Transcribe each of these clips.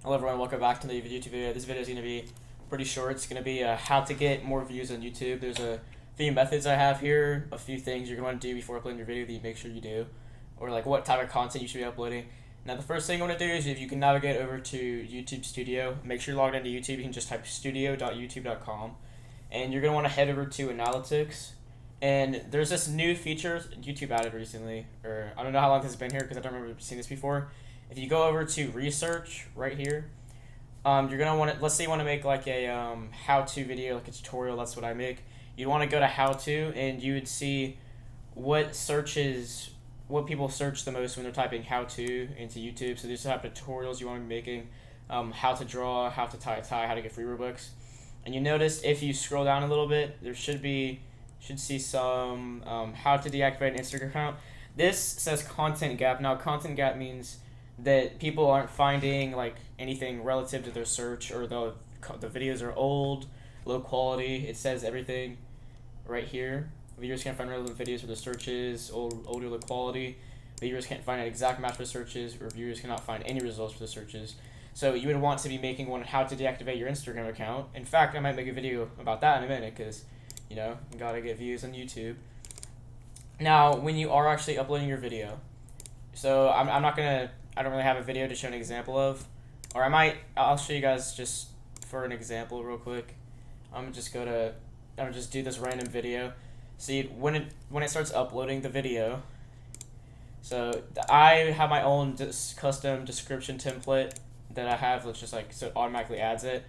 Hello everyone, welcome back to the YouTube video. This video is going to be pretty short. It's going to be how to get more views on YouTube. There's a few methods I have here, a few things you're going to want to do before uploading your video that you make sure you do, or like what type of content you should be uploading. Now the first thing you want to do is if you can navigate over to YouTube Studio, make sure you're logged into YouTube. You can just type studio.youtube.com and you're going to want to head over to Analytics. And there's this new feature YouTube added recently, or I don't know how long this has been here because I don't remember seeing this before. If you go over to research right here, you're gonna want to, let's say you want to make like a how-to video, like a tutorial. That's what I make. You'd want to go to how-to, and you would see what people search the most when they're typing how-to into YouTube. So these type of tutorials you want to be making, how to draw, how to tie a tie, how to get free Robux. And you notice if you scroll down a little bit, there should see some how to deactivate an Instagram account. This says content gap. Now content gap means that people aren't finding like anything relative to their search, or the videos are old, low quality. It says everything right here. Viewers can't find relevant videos for their searches, older, low quality. Viewers can't find an exact match for searches, or viewers cannot find any results for the searches. So you would want to be making one how to deactivate your Instagram account. In fact, I might make a video about that in a minute because, you know, you gotta get views on YouTube. Now, when you are actually uploading your video, so I don't really have a video to show an example of, or I'll show you guys just for an example real quick. I'm gonna just do this random video. See, when it starts uploading the video, so I have my own custom description template that I have, which just like, so it automatically adds it.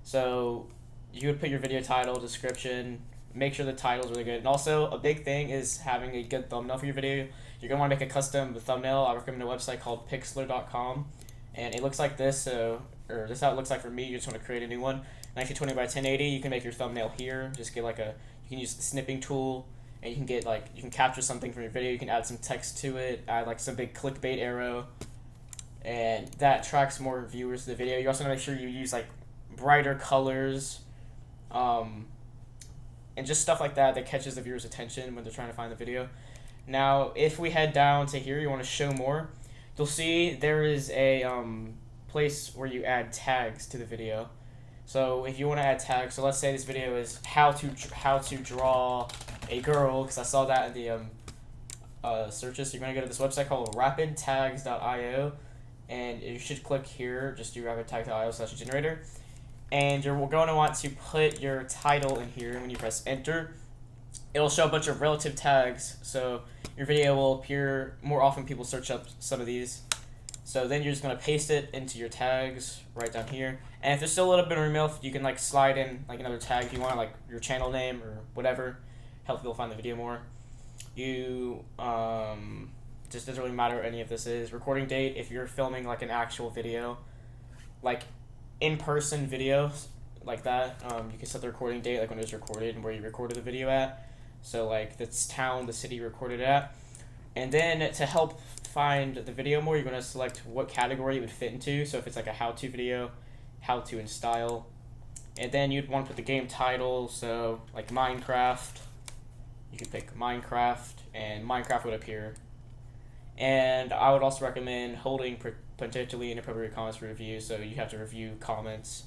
So you would put your video title, description, make sure the title's really good. And also a big thing is having a good thumbnail for your video. You're going to want to make a custom thumbnail. I recommend a website called pixlr.com, and it looks like this, or this is how it looks like for me. You just want to create a new one. 1920 by 1080, you can make your thumbnail here. Just get like you can use the snipping tool, and you can get like, you can capture something from your video. You can add some text to it, add like some big clickbait arrow, and that attracts more viewers to the video. You also want to make sure you use like brighter colors, and just stuff like that catches the viewer's attention when they're trying to find the video. Now, if we head down to here, you want to show more, you'll see there is a place where you add tags to the video. So if you want to add tags, so let's say this video is how to draw a girl, because I saw that in the searches. So you're going to go to this website called rapidtags.io, and you should click here, just do rapidtags.io/generator. And you're going to want to put your title in here. When you press enter, it'll show a bunch of relative tags, so your video will appear more often. People search up some of these. So then you're just going to paste it into your tags right down here. And if there's still a little bit of room, you can like slide in like another tag if you want, like your channel name or whatever. Help people find the video more. You just doesn't really matter what any of this is. Recording date, if you're filming like an actual video, like in-person videos like that, you can set the recording date, like when it was recorded and where you recorded the video at. So like the town, the city you recorded at. And then to help find the video more, you're going to select what category it would fit into. So if it's like a how-to video, how-to in style. And then you'd want to put the game title, so like Minecraft. You could pick Minecraft, and Minecraft would appear. And I would also recommend holding potentially inappropriate comments for review, so you have to review comments,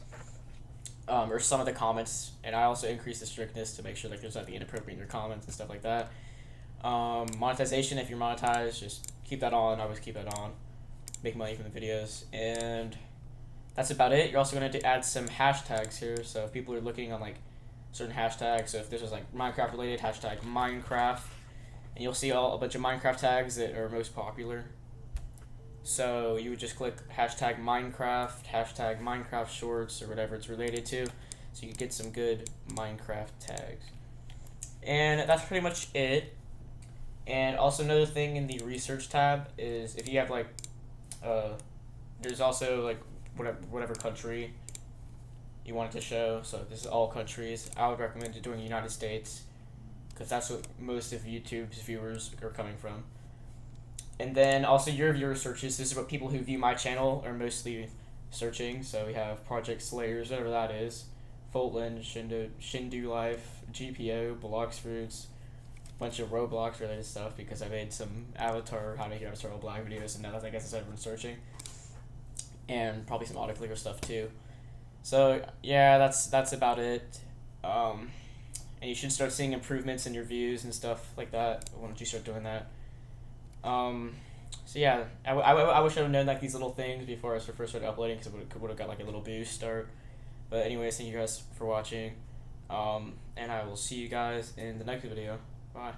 or some of the comments, and I also increase the strictness to make sure like there's nothing inappropriate in your comments and stuff like that. Monetization, if you're monetized, just keep that on. Always keep that on. Make money from the videos, and that's about it. You're also going to add some hashtags here, so if people are looking on like certain hashtags, so if this was like Minecraft related, hashtag Minecraft, and you'll see a bunch of Minecraft tags that are most popular. So you would just click hashtag Minecraft shorts, or whatever it's related to, so you can get some good Minecraft tags. And that's pretty much it. And also another thing in the research tab is if you have like, there's also like whatever country you want it to show. So this is all countries. I would recommend doing United States, because that's what most of YouTube's viewers are coming from. And then also your viewer searches. This is what people who view my channel are mostly searching. So we have Project Slayers, whatever that is, Foltland, Shindu Life, GPO, Blox Fruits, bunch of Roblox related stuff, because I made some how to make your avatar all black videos, and now I guess that's everyone's searching. and probably some autoclicker stuff too. So yeah, that's about it. And you should start seeing improvements in your views and stuff like that once you start doing that. Um, so yeah, I wish I would have known like these little things before I first started uploading because it would have got like a little boost start. But anyways, thank you guys for watching. And I will see you guys in the next video. Bye.